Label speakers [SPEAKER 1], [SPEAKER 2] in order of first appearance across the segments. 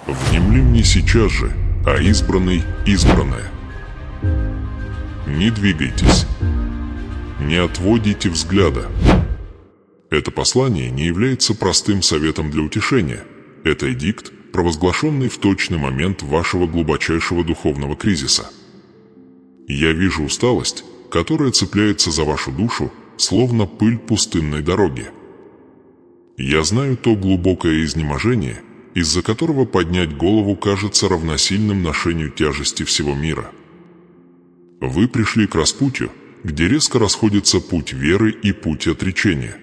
[SPEAKER 1] Внемли мне сейчас же, а избранный – избранное. Не двигайтесь, не отводите взгляда. Это послание не является простым советом для утешения. Это эдикт, провозглашенный в точный момент вашего глубочайшего духовного кризиса. Я вижу усталость, которая цепляется за вашу душу, словно пыль пустынной дороги. Я знаю то глубокое изнеможение, из-за которого поднять голову кажется равносильным ношению тяжести всего мира. Вы пришли к распутью, где резко расходится путь веры и путь отречения.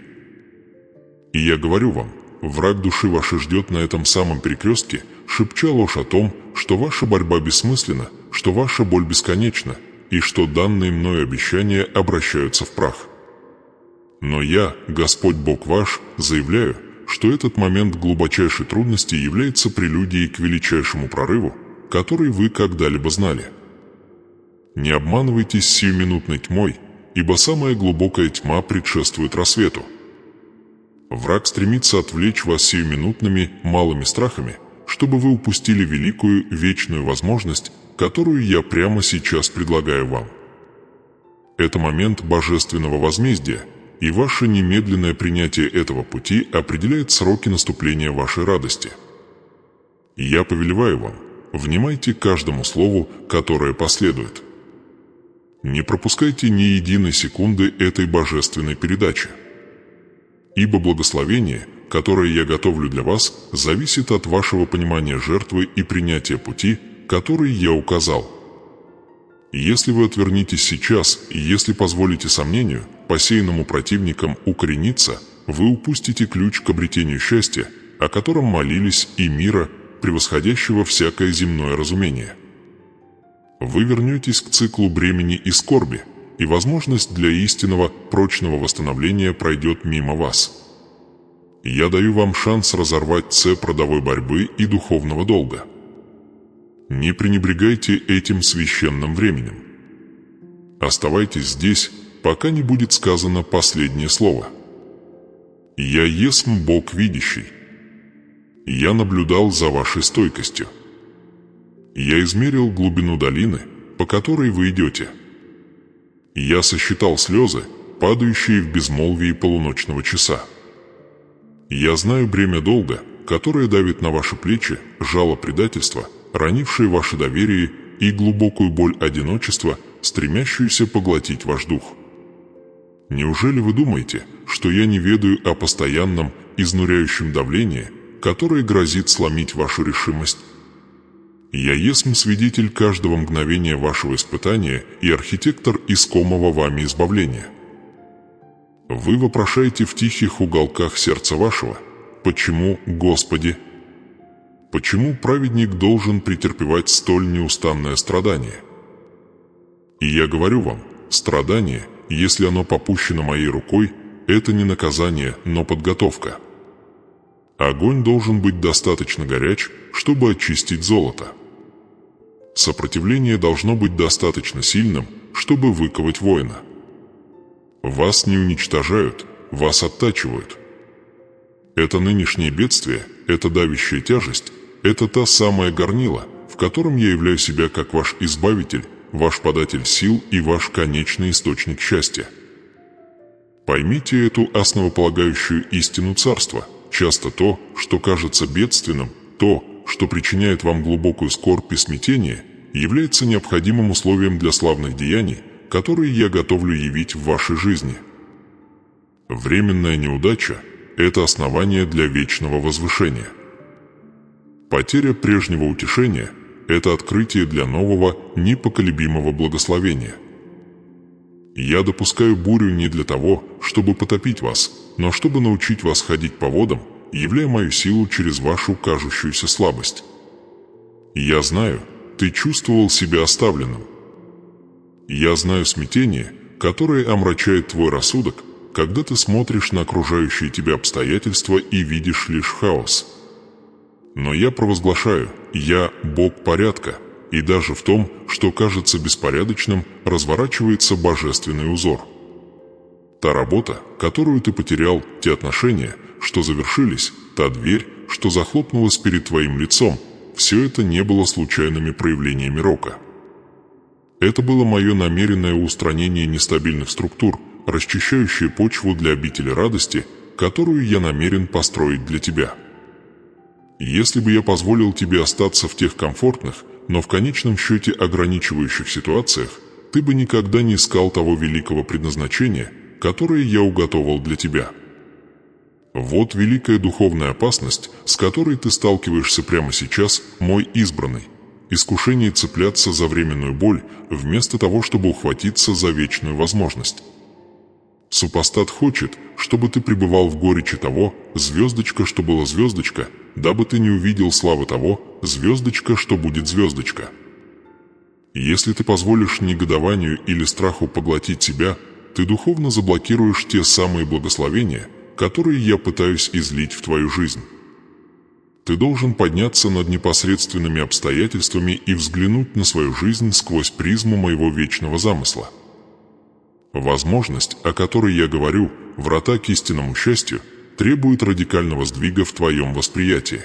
[SPEAKER 1] И я говорю вам, враг души вашей ждет на этом самом перекрестке, шепча ложь о том, что ваша борьба бессмысленна, что ваша боль бесконечна, и что данные мною обещания обращаются в прах. Но я, Господь Бог ваш, заявляю, что этот момент глубочайшей трудности является прелюдией к величайшему прорыву, который вы когда-либо знали. Не обманывайтесь сиюминутной тьмой, ибо самая глубокая тьма предшествует рассвету. Враг стремится отвлечь вас сиюминутными малыми страхами, чтобы вы упустили великую вечную возможность, которую я прямо сейчас предлагаю вам. Это момент божественного возмездия, и ваше немедленное принятие этого пути определяет сроки наступления вашей радости. Я повелеваю вам, внимайте каждому слову, которое последует. Не пропускайте ни единой секунды этой божественной передачи. Ибо благословение, которое я готовлю для вас, зависит от вашего понимания жертвы и принятия пути, который я указал. Если вы отвернитесь сейчас, и если позволите сомнению, посеянному противником, укорениться, вы упустите ключ к обретению счастья, о котором молились, и мира, превосходящего всякое земное разумение. Вы вернетесь к циклу бремени и скорби, и возможность для истинного, прочного восстановления пройдет мимо вас. Я даю вам шанс разорвать цепь родовой борьбы и духовного долга. Не пренебрегайте этим священным временем. Оставайтесь здесь, пока не будет сказано последнее слово. Я есмь Бог видящий. Я наблюдал за вашей стойкостью. Я измерил глубину долины, по которой вы идете. Я сосчитал слезы, падающие в безмолвии полуночного часа. Я знаю бремя долга, которое давит на ваши плечи, жало предательства, ранившее ваше доверие, и глубокую боль одиночества, стремящуюся поглотить ваш дух. Неужели вы думаете, что я не ведаю о постоянном, изнуряющем давлении, которое грозит сломить вашу решимость? Я есмь свидетель каждого мгновения вашего испытания и архитектор искомого вами избавления. Вы вопрошаете в тихих уголках сердца вашего: «Почему, Господи?» Почему праведник должен претерпевать столь неустанное страдание? И я говорю вам, страдание, если оно попущено моей рукой, это не наказание, но подготовка. Огонь должен быть достаточно горяч, чтобы очистить золото. Сопротивление должно быть достаточно сильным, чтобы выковать воина. Вас не уничтожают, вас оттачивают. Это нынешнее бедствие, это давящая тяжесть, это та самая горнила, в котором я являю себя как ваш избавитель, ваш податель сил и ваш конечный источник счастья. Поймите эту основополагающую истину царства. Часто то, что кажется бедственным, то, что причиняет вам глубокую скорбь и смятение, является необходимым условием для славных деяний, которые я готовлю явить в вашей жизни. Временная неудача – это основание для вечного возвышения. Потеря прежнего утешения – это открытие для нового, непоколебимого благословения. Я допускаю бурю не для того, чтобы потопить вас, но чтобы научить вас ходить по водам, являя мою силу через вашу кажущуюся слабость. Я знаю, ты чувствовал себя оставленным. Я знаю смятение, которое омрачает твой рассудок, когда ты смотришь на окружающие тебя обстоятельства и видишь лишь хаос. Но я провозглашаю, я Бог порядка, и даже в том, что кажется беспорядочным, разворачивается божественный узор. Та работа, которую ты потерял, те отношения, что завершились, та дверь, что захлопнулась перед твоим лицом, все это не было случайными проявлениями рока. Это было мое намеренное устранение нестабильных структур, расчищающее почву для обители радости, которую я намерен построить для тебя. Если бы я позволил тебе остаться в тех комфортных, но в конечном счете ограничивающих ситуациях, ты бы никогда не искал того великого предназначения, которое я уготовил для тебя. Вот великая духовная опасность, с которой ты сталкиваешься прямо сейчас, мой избранный. Искушение цепляться за временную боль, вместо того, чтобы ухватиться за вечную возможность. Супостат хочет, чтобы ты пребывал в горечи того, звездочка, что было звездочка, дабы ты не увидел славы того, звездочка, что будет звездочка. Если ты позволишь негодованию или страху поглотить себя, ты духовно заблокируешь те самые благословения, которые я пытаюсь излить в твою жизнь. Ты должен подняться над непосредственными обстоятельствами и взглянуть на свою жизнь сквозь призму моего вечного замысла. Возможность, о которой я говорю, врата к истинному счастью, требует радикального сдвига в твоем восприятии.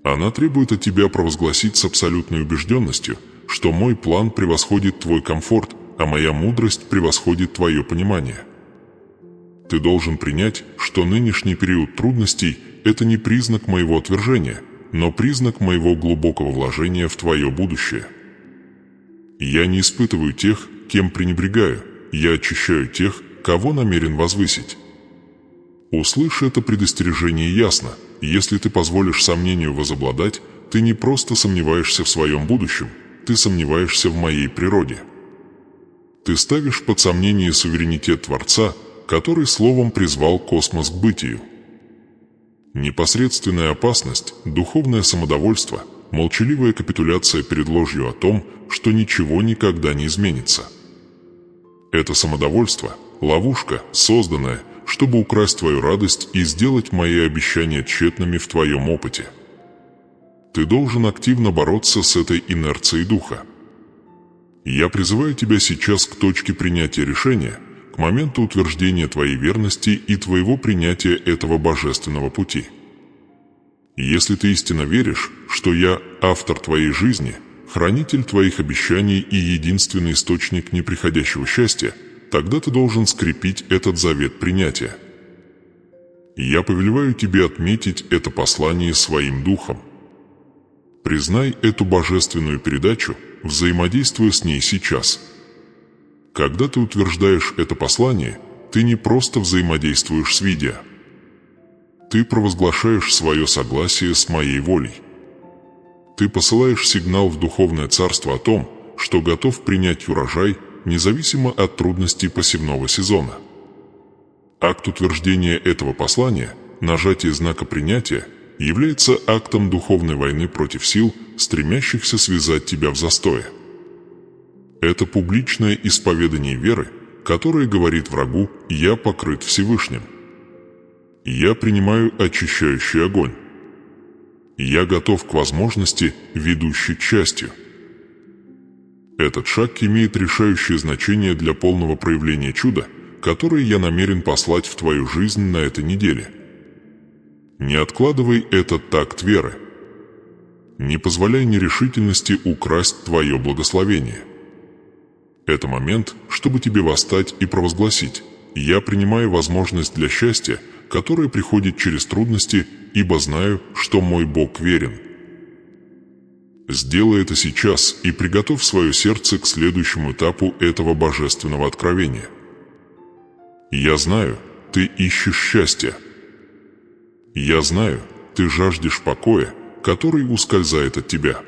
[SPEAKER 1] Она требует от тебя провозгласить с абсолютной убежденностью, что мой план превосходит твой комфорт, а моя мудрость превосходит твое понимание. Ты должен принять, что нынешний период трудностей – это не признак моего отвержения, но признак моего глубокого вложения в твое будущее. Я не испытываю тех, кем пренебрегаю, я очищаю тех, кого намерен возвысить. Услышь это предостережение ясно. Если ты позволишь сомнению возобладать, ты не просто сомневаешься в своем будущем, ты сомневаешься в моей природе. Ты ставишь под сомнение суверенитет Творца, который словом призвал космос к бытию. Непосредственная опасность, духовное самодовольство, молчаливая капитуляция перед ложью о том, что ничего никогда не изменится. Это самодовольство – ловушка, созданная, чтобы украсть твою радость и сделать мои обещания тщетными в твоем опыте. Ты должен активно бороться с этой инерцией духа. Я призываю тебя сейчас к точке принятия решения, к моменту утверждения твоей верности и твоего принятия этого божественного пути. Если ты истинно веришь, что я автор твоей жизни, хранитель твоих обещаний и единственный источник неприходящего счастья, тогда ты должен скрепить этот завет принятия. Я повелеваю тебе отметить это послание своим духом. Признай эту божественную передачу, взаимодействуя с ней сейчас. Когда ты утверждаешь это послание, ты не просто взаимодействуешь с видео. Ты провозглашаешь свое согласие с моей волей. Ты посылаешь сигнал в духовное царство о том, что готов принять урожай, независимо от трудностей посевного сезона. Акт утверждения этого послания, нажатие знака принятия, является актом духовной войны против сил, стремящихся связать тебя в застое. Это публичное исповедание веры, которое говорит врагу «Я покрыт Всевышним». Я принимаю очищающий огонь. Я готов к возможности, ведущей к счастью. Этот шаг имеет решающее значение для полного проявления чуда, которое я намерен послать в твою жизнь на этой неделе. Не откладывай этот такт веры. Не позволяй нерешительности украсть твое благословение. Это момент, чтобы тебе восстать и провозгласить: «Я принимаю возможность для счастья, которая приходит через трудности, ибо знаю, что мой Бог верен». Сделай это сейчас и приготовь свое сердце к следующему этапу этого божественного откровения. Я знаю, ты ищешь счастья. Я знаю, ты жаждешь покоя, который ускользает от тебя.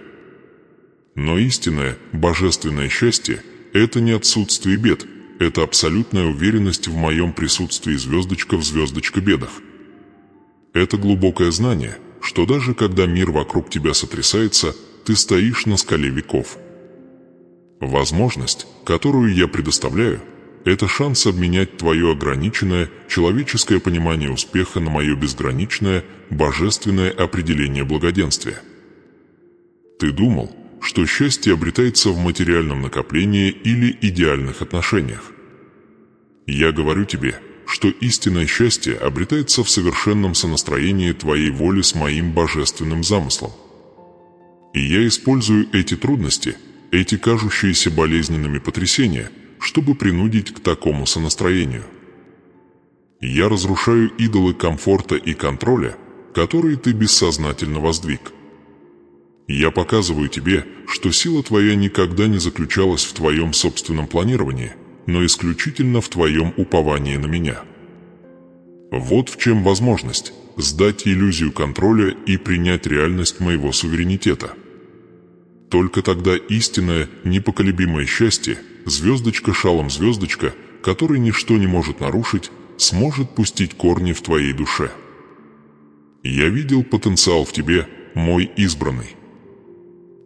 [SPEAKER 1] Но истинное, божественное счастье – это не отсутствие бед, это абсолютная уверенность в моем присутствии звездочка в звездочка-бедах. Это глубокое знание, что даже когда мир вокруг тебя сотрясается, ты стоишь на скале веков. Возможность, которую я предоставляю, это шанс обменять твое ограниченное человеческое понимание успеха на мое безграничное, божественное определение благоденствия. Ты думал, что счастье обретается в материальном накоплении или идеальных отношениях. Я говорю тебе, что истинное счастье обретается в совершенном сонастроении твоей воли с моим божественным замыслом. И я использую эти трудности, эти кажущиеся болезненными потрясения, чтобы принудить к такому сонастроению. Я разрушаю идолы комфорта и контроля, которые ты бессознательно воздвиг. Я показываю тебе, что сила твоя никогда не заключалась в твоем собственном планировании, но исключительно в твоем уповании на меня. Вот в чем возможность сдать иллюзию контроля и принять реальность моего суверенитета. Только тогда истинное, непоколебимое счастье, звездочка шалом звездочка, который ничто не может нарушить, сможет пустить корни в твоей душе. Я видел потенциал в тебе, мой избранный.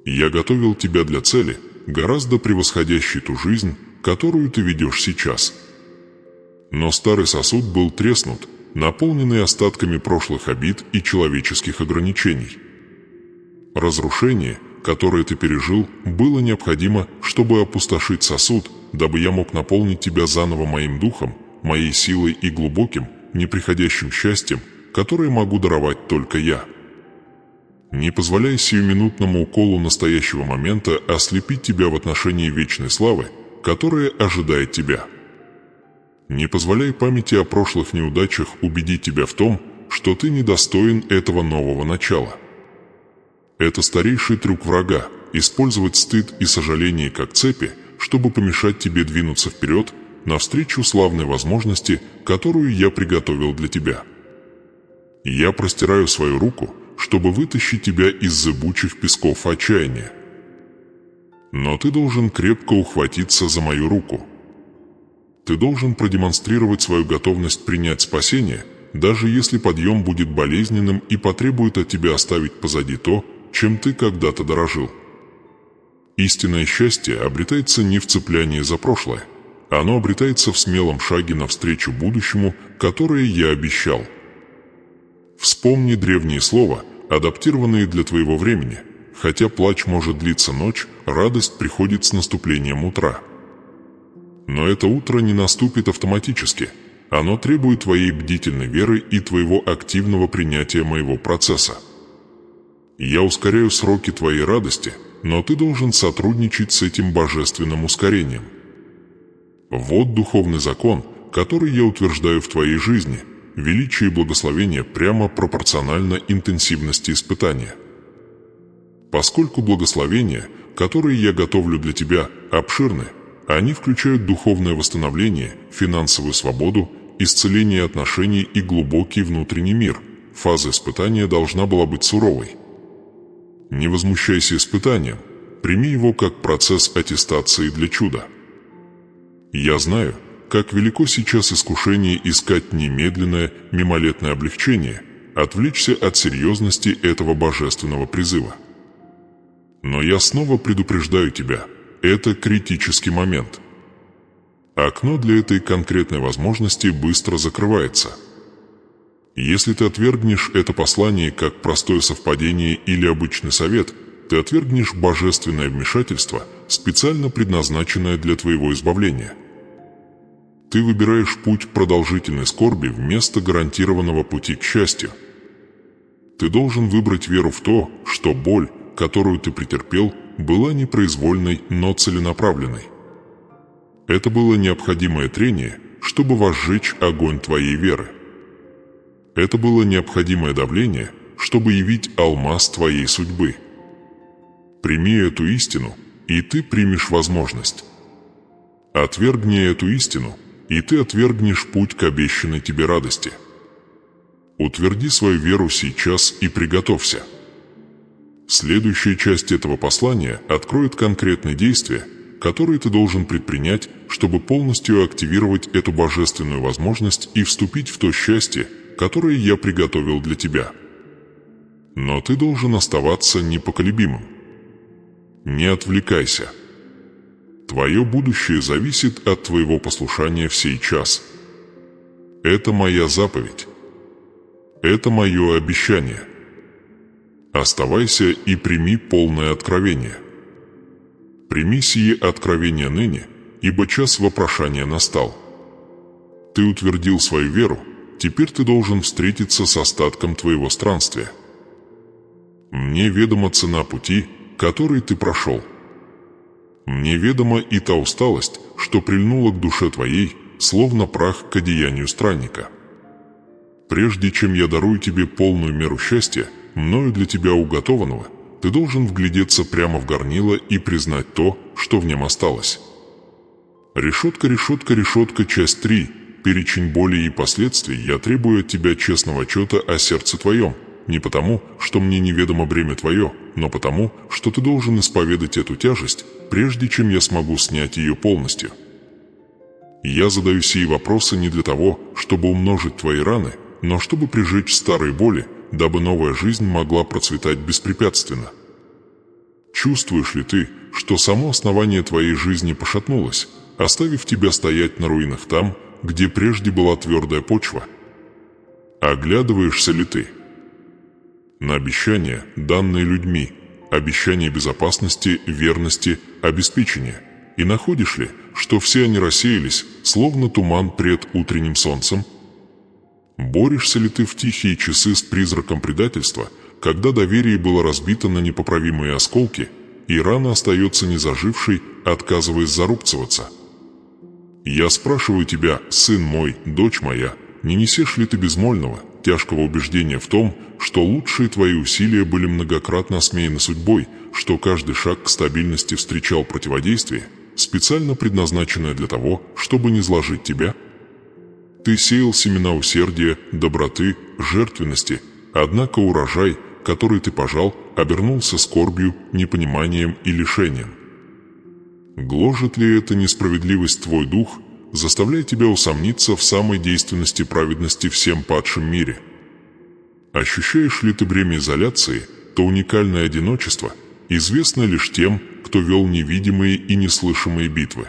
[SPEAKER 1] Я готовил тебя для цели, гораздо превосходящей ту жизнь, которую ты ведешь сейчас. Но старый сосуд был треснут, наполненный остатками прошлых обид и человеческих ограничений. Разрушение, которое ты пережил, было необходимо, чтобы опустошить сосуд, дабы я мог наполнить тебя заново моим духом, моей силой и глубоким, неприходящим счастьем, которое могу даровать только я. Не позволяй сиюминутному уколу настоящего момента ослепить тебя в отношении вечной славы, которая ожидает тебя. Не позволяй памяти о прошлых неудачах убедить тебя в том, что ты недостоин этого нового начала. Это старейший трюк врага – использовать стыд и сожаление как цепи, чтобы помешать тебе двинуться вперед, навстречу славной возможности, которую я приготовил для тебя. Я простираю свою руку, чтобы вытащить тебя из зыбучих песков отчаяния. Но ты должен крепко ухватиться за мою руку. Ты должен продемонстрировать свою готовность принять спасение, даже если подъем будет болезненным и потребует от тебя оставить позади то, чем ты когда-то дорожил. Истинное счастье обретается не в цеплянии за прошлое. Оно обретается в смелом шаге навстречу будущему, которое я обещал. Вспомни древние слова, адаптированные для твоего времени. Хотя плач может длиться ночь, радость приходит с наступлением утра. Но это утро не наступит автоматически. Оно требует твоей бдительной веры и твоего активного принятия моего процесса. Я ускоряю сроки твоей радости, но ты должен сотрудничать с этим божественным ускорением. Вот духовный закон, который я утверждаю в твоей жизни. Величие и благословение прямо пропорционально интенсивности испытания. Поскольку благословения, которые я готовлю для тебя, обширны, они включают духовное восстановление, финансовую свободу, исцеление отношений и глубокий внутренний мир. Фаза испытания должна была быть суровой. Не возмущайся испытанием, прими его как процесс аттестации для чуда. Я знаю, как велико сейчас искушение искать немедленное, мимолетное облегчение, отвлечься от серьезности этого божественного призыва. Но я снова предупреждаю тебя, это критический момент. Окно для этой конкретной возможности быстро закрывается. Если ты отвергнешь это послание как простое совпадение или обычный совет, ты отвергнешь божественное вмешательство, специально предназначенное для твоего избавления. Ты выбираешь путь продолжительной скорби вместо гарантированного пути к счастью. Ты должен выбрать веру в то, что боль, которую ты претерпел, была непроизвольной, но целенаправленной. Это было необходимое трение, чтобы возжечь огонь твоей веры. Это было необходимое давление, чтобы явить алмаз твоей судьбы. Прими эту истину, и ты примешь возможность. Отвергни эту истину, и ты отвергнешь путь к обещанной тебе радости. Утверди свою веру сейчас и приготовься. Следующая часть этого послания откроет конкретные действия, которые ты должен предпринять, чтобы полностью активировать эту божественную возможность и вступить в то счастье, которое я приготовил для тебя. Но ты должен оставаться непоколебимым. Не отвлекайся. Твое будущее зависит от твоего послушания в сей час. Это моя заповедь. Это мое обещание. Оставайся и прими полное откровение. Прими сие откровение ныне, ибо час вопрошания настал. Ты утвердил свою веру, теперь ты должен встретиться с остатком твоего странствия. Мне ведома цена пути, который ты прошел. Мне ведома и та усталость, что прильнула к душе твоей, словно прах к одеянию странника. Прежде чем я дарую тебе полную меру счастья, мною для тебя уготованного, ты должен вглядеться прямо в горнило и признать то, что в нем осталось. Решетка, решетка, решетка, часть 3. Перечень болей и последствий. Я требую от тебя честного отчета о сердце твоем, не потому, что мне неведомо бремя твое, но потому, что ты должен исповедать эту тяжесть, прежде чем я смогу снять ее полностью. Я задаю сии вопросы не для того, чтобы умножить твои раны, но чтобы прижечь старые боли, дабы новая жизнь могла процветать беспрепятственно. Чувствуешь ли ты, что само основание твоей жизни пошатнулось, оставив тебя стоять на руинах там, где прежде была твердая почва? Оглядываешься ли ты на обещания, данные людьми, обещания безопасности, верности, обеспечения, и находишь ли, что все они рассеялись, словно туман пред утренним солнцем? Борешься ли ты в тихие часы с призраком предательства, когда доверие было разбито на непоправимые осколки, и рана остается незажившей, отказываясь зарубцеваться? Я спрашиваю тебя, сын мой, дочь моя, не несешь ли ты безмольного, тяжкого убеждения в том, что лучшие твои усилия были многократно осмеяны судьбой, что каждый шаг к стабильности встречал противодействие, специально предназначенное для того, чтобы низложить тебя? Ты сеял семена усердия, доброты, жертвенности, однако урожай, который ты пожал, обернулся скорбью, непониманием и лишением. Гложет ли эта несправедливость твой дух, заставляя тебя усомниться в самой действенности праведности всем падшем мире? Ощущаешь ли ты бремя изоляции, то уникальное одиночество, известно лишь тем, кто вел невидимые и неслышимые битвы?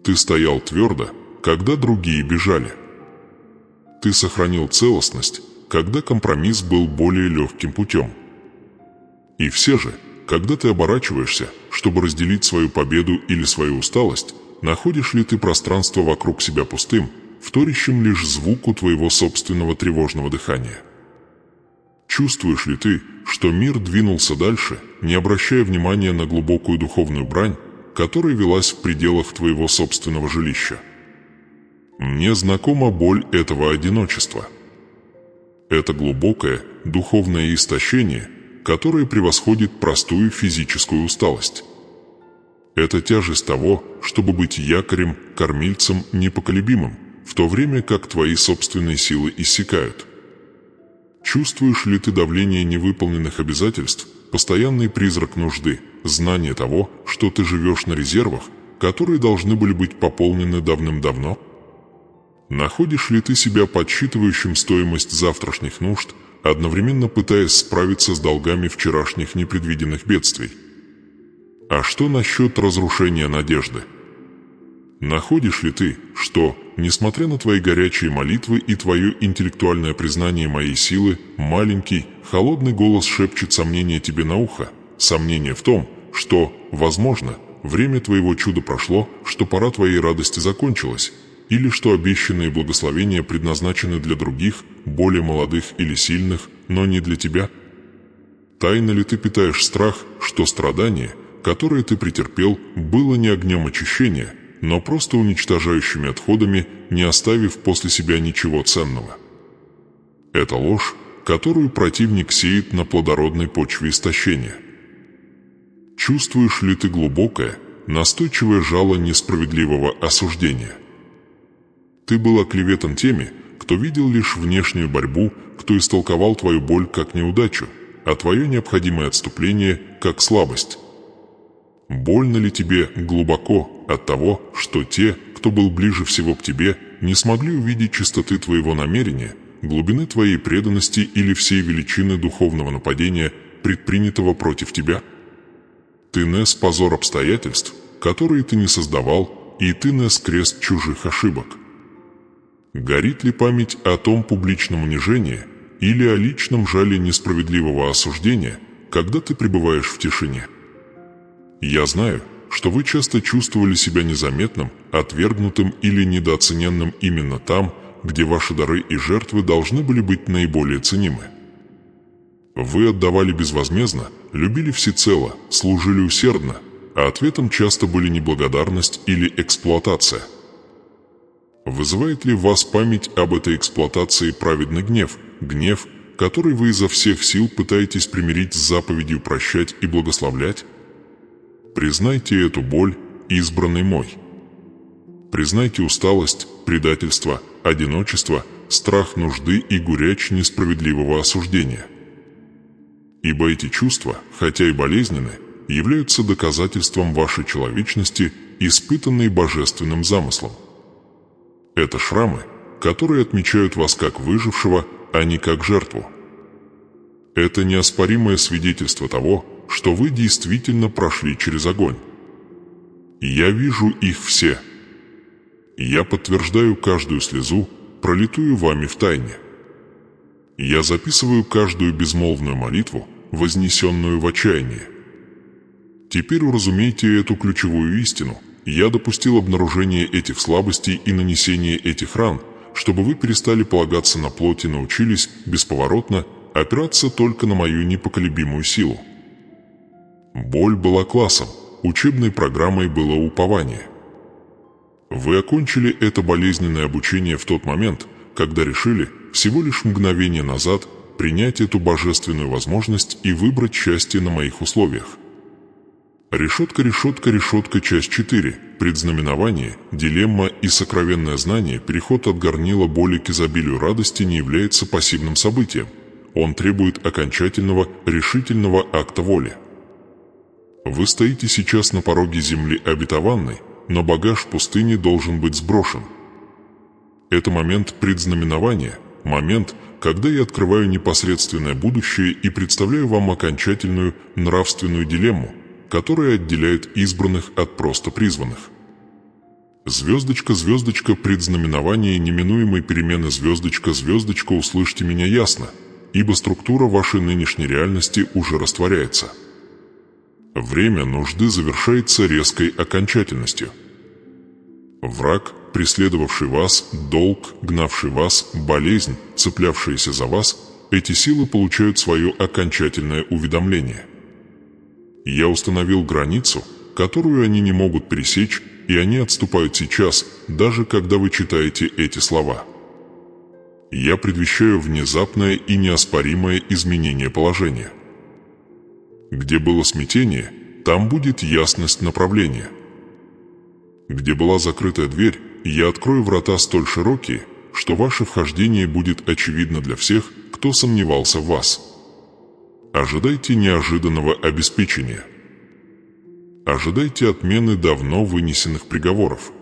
[SPEAKER 1] Ты стоял твердо, когда другие бежали. Ты сохранил целостность, когда компромисс был более легким путем. И все же, когда ты оборачиваешься, чтобы разделить свою победу или свою усталость, находишь ли ты пространство вокруг себя пустым, вторящим лишь звуку твоего собственного тревожного дыхания? Чувствуешь ли ты, что мир двинулся дальше, не обращая внимания на глубокую духовную брань, которая велась в пределах твоего собственного жилища? Мне знакома боль этого одиночества. Это глубокое духовное истощение, которое превосходит простую физическую усталость. Это тяжесть того, чтобы быть якорем, кормильцем непоколебимым, в то время как твои собственные силы иссякают. Чувствуешь ли ты давление невыполненных обязательств, постоянный призрак нужды, знание того, что ты живешь на резервах, которые должны были быть пополнены давным-давно? Находишь ли ты себя подсчитывающим стоимость завтрашних нужд, одновременно пытаясь справиться с долгами вчерашних непредвиденных бедствий? А что насчет разрушения надежды? Находишь ли ты, что, несмотря на твои горячие молитвы и твое интеллектуальное признание моей силы, маленький, холодный голос шепчет сомнение тебе на ухо, сомнение в том, что, возможно, время твоего чуда прошло, что пора твоей радости закончилась, или что обещанные благословения предназначены для других, более молодых или сильных, но не для тебя? Тайно ли ты питаешь страх, что страдание, которое ты претерпел, было не огнем очищения, но просто уничтожающими отходами, не оставив после себя ничего ценного? Это ложь, которую противник сеет на плодородной почве истощения. Чувствуешь ли ты глубокое, настойчивое жало несправедливого осуждения? Ты был оклеветан теми, кто видел лишь внешнюю борьбу, кто истолковал твою боль как неудачу, а твое необходимое отступление как слабость. Больно ли тебе глубоко от того, что те, кто был ближе всего к тебе, не смогли увидеть чистоты твоего намерения, глубины твоей преданности или всей величины духовного нападения, предпринятого против тебя? Ты нес позор обстоятельств, которые ты не создавал, и ты нес крест чужих ошибок. Горит ли память о том публичном унижении или о личном жале несправедливого осуждения, когда ты пребываешь в тишине? Я знаю, что вы часто чувствовали себя незаметным, отвергнутым или недооцененным именно там, где ваши дары и жертвы должны были быть наиболее ценимы. Вы отдавали безвозмездно, любили всецело, служили усердно, а ответом часто были неблагодарность или эксплуатация. Вызывает ли в вас память об этой эксплуатации праведный гнев, гнев, который вы изо всех сил пытаетесь примирить с заповедью прощать и благословлять? Признайте эту боль, избранный мой. Признайте усталость, предательство, одиночество, страх нужды и горечь несправедливого осуждения. Ибо эти чувства, хотя и болезненны, являются доказательством вашей человечности, испытанной божественным замыслом. Это шрамы, которые отмечают вас как выжившего, а не как жертву. Это неоспоримое свидетельство того, что вы действительно прошли через огонь. Я вижу их все. Я подтверждаю каждую слезу, пролитую вами в тайне. Я записываю каждую безмолвную молитву, вознесенную в отчаянии. Теперь уразумейте эту ключевую истину. Я допустил обнаружение этих слабостей и нанесение этих ран, чтобы вы перестали полагаться на плоть и научились бесповоротно опираться только на мою непоколебимую силу. Боль была классом, учебной программой было упование. Вы окончили это болезненное обучение в тот момент, когда решили, всего лишь мгновение назад, принять эту божественную возможность и выбрать счастье на моих условиях. Решетка, решетка, решетка, часть 4. Предзнаменование, дилемма и сокровенное знание, переход от горнила боли к изобилию радости не является пассивным событием. Он требует окончательного, решительного акта воли. Вы стоите сейчас на пороге земли обетованной, но багаж пустыни должен быть сброшен. Это момент предзнаменования, момент, когда я открываю непосредственное будущее и представляю вам окончательную нравственную дилемму, которая отделяет избранных от просто призванных. Звездочка, звездочка, предзнаменование неминуемой перемены, звездочка, звездочка, услышьте меня ясно, ибо структура вашей нынешней реальности уже растворяется. Время нужды завершается резкой окончательностью. Враг, преследовавший вас, долг, гнавший вас, болезнь, цеплявшаяся за вас, эти силы получают свое окончательное уведомление. Я установил границу, которую они не могут пересечь, и они отступают сейчас, даже когда вы читаете эти слова. Я предвещаю внезапное и неоспоримое изменение положения. Где было смятение, там будет ясность направления. Где была закрытая дверь, я открою врата столь широкие, что ваше вхождение будет очевидно для всех, кто сомневался в вас. Ожидайте неожиданного обеспечения. Ожидайте отмены давно вынесенных приговоров.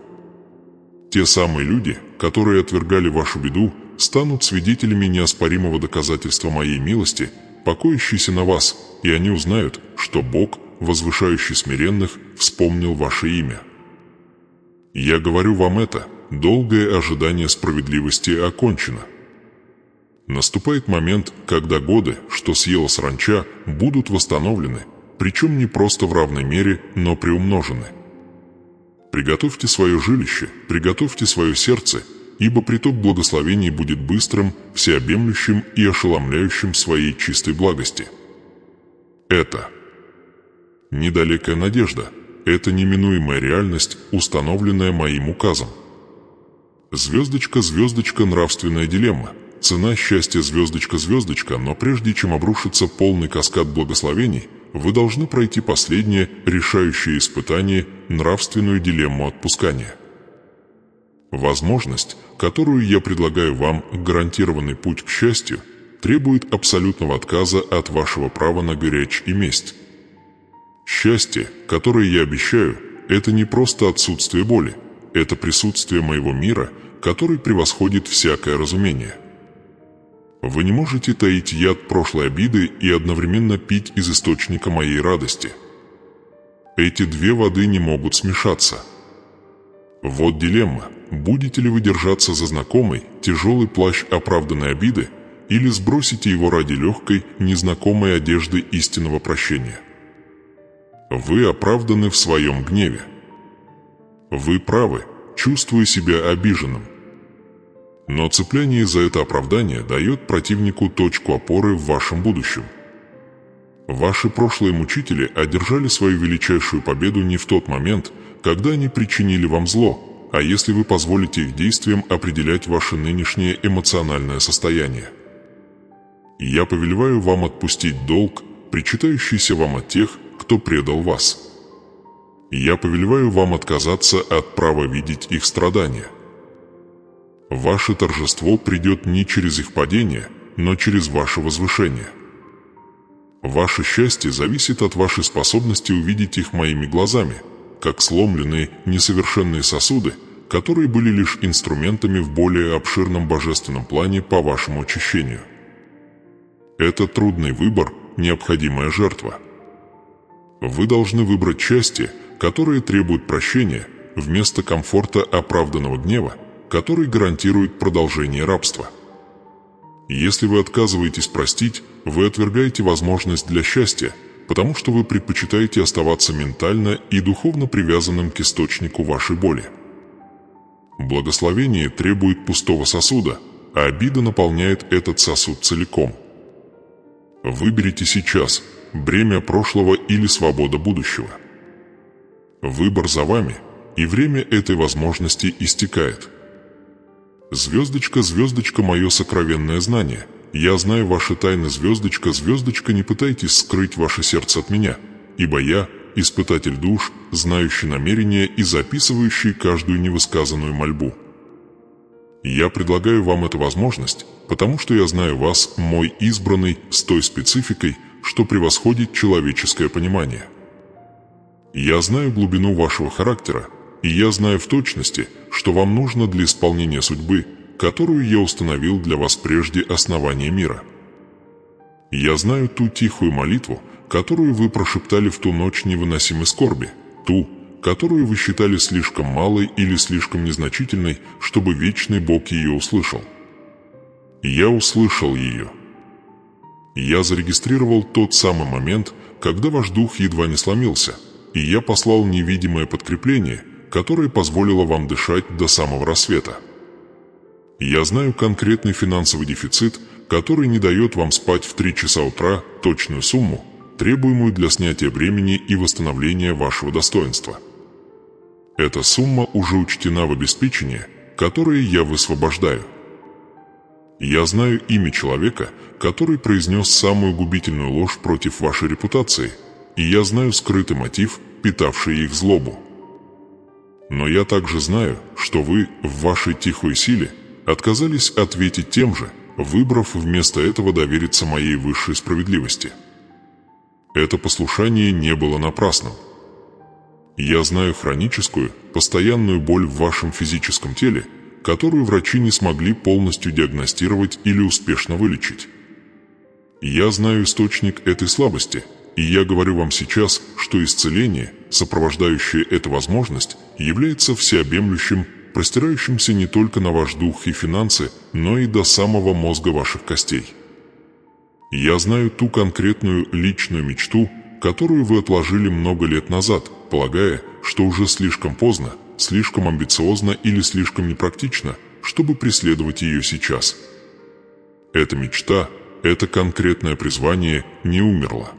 [SPEAKER 1] Те самые люди, которые отвергали вашу беду, станут свидетелями неоспоримого доказательства моей милости, покоящейся на вас, и они узнают, что Бог, возвышающий смиренных, вспомнил ваше имя. Я говорю вам это, долгое ожидание справедливости окончено. Наступает момент, когда годы, что съела саранча, будут восстановлены, причем не просто в равной мере, но приумножены. Приготовьте свое жилище, приготовьте свое сердце, ибо приток благословений будет быстрым, всеобъемлющим и ошеломляющим своей чистой благости. Это недалекая надежда, это неминуемая реальность, установленная моим указом. Звездочка, звездочка, нравственная дилемма. Цена счастья, звездочка, звездочка, но прежде чем обрушится полный каскад благословений, вы должны пройти последнее, решающее испытание, нравственную дилемму отпускания. Возможность, которую я предлагаю вам, гарантированный путь к счастью, требует абсолютного отказа от вашего права на горечь и месть. Счастье, которое я обещаю, это не просто отсутствие боли, это присутствие моего мира, который превосходит всякое разумение. Вы не можете таить яд прошлой обиды и одновременно пить из источника моей радости. Эти две воды не могут смешаться. Вот дилемма. Будете ли вы держаться за знакомый, тяжелый плащ оправданной обиды, или сбросите его ради легкой, незнакомой одежды истинного прощения? Вы оправданы в своем гневе. Вы правы, чувствуя себя обиженным. Но цепляние за это оправдание дает противнику точку опоры в вашем будущем. Ваши прошлые мучители одержали свою величайшую победу не в тот момент, когда они причинили вам зло, а если вы позволите их действиям определять ваше нынешнее эмоциональное состояние. Я повелеваю вам отпустить долг, причитающийся вам от тех, кто предал вас. Я повелеваю вам отказаться от права видеть их страдания. Ваше торжество придет не через их падение, но через ваше возвышение. Ваше счастье зависит от вашей способности увидеть их моими глазами, как сломленные, несовершенные сосуды, которые были лишь инструментами в более обширном божественном плане по вашему очищению. Это трудный выбор, необходимая жертва. Вы должны выбрать счастье, которое требует прощения, вместо комфорта оправданного гнева, который гарантирует продолжение рабства. Если вы отказываетесь простить, вы отвергаете возможность для счастья, потому что вы предпочитаете оставаться ментально и духовно привязанным к источнику вашей боли. Благословение требует пустого сосуда, а обида наполняет этот сосуд целиком. Выберите сейчас бремя прошлого или свобода будущего. Выбор за вами, и время этой возможности истекает. Звездочка, звездочка, мое сокровенное знание. Я знаю ваши тайны, звездочка, звездочка, не пытайтесь скрыть ваше сердце от меня, ибо я, испытатель душ, знающий намерения и записывающий каждую невысказанную мольбу. Я предлагаю вам эту возможность, потому что я знаю вас, мой избранный, с той спецификой, что превосходит человеческое понимание. Я знаю глубину вашего характера, и я знаю в точности, что вам нужно для исполнения судьбы, которую я установил для вас прежде основания мира. Я знаю ту тихую молитву, которую вы прошептали в ту ночь невыносимой скорби, ту, которую вы считали слишком малой или слишком незначительной, чтобы вечный Бог ее услышал. Я услышал ее. Я зарегистрировал тот самый момент, когда ваш дух едва не сломился, и я послал невидимое подкрепление, которое позволило вам дышать до самого рассвета. Я знаю конкретный финансовый дефицит, который не дает вам спать в 3 часа утра точную сумму, требуемую для снятия бремени и восстановления вашего достоинства. Эта сумма уже учтена в обеспечение, которое я высвобождаю. Я знаю имя человека, который произнес самую губительную ложь против вашей репутации, и я знаю скрытый мотив, питавший их злобу. Но я также знаю, что вы в вашей тихой силе отказались ответить тем же, выбрав вместо этого довериться моей высшей справедливости. Это послушание не было напрасным. Я знаю хроническую, постоянную боль в вашем физическом теле, которую врачи не смогли полностью диагностировать или успешно вылечить. Я знаю источник этой слабости, и я говорю вам сейчас, что исцеление, сопровождающее эту возможность, является всеобъемлющим, простирающимся не только на ваш дух и финансы, но и до самого мозга ваших костей. Я знаю ту конкретную личную мечту, которую вы отложили много лет назад, полагая, что уже слишком поздно, слишком амбициозно или слишком непрактично, чтобы преследовать ее сейчас. Эта мечта, это конкретное призвание не умерло.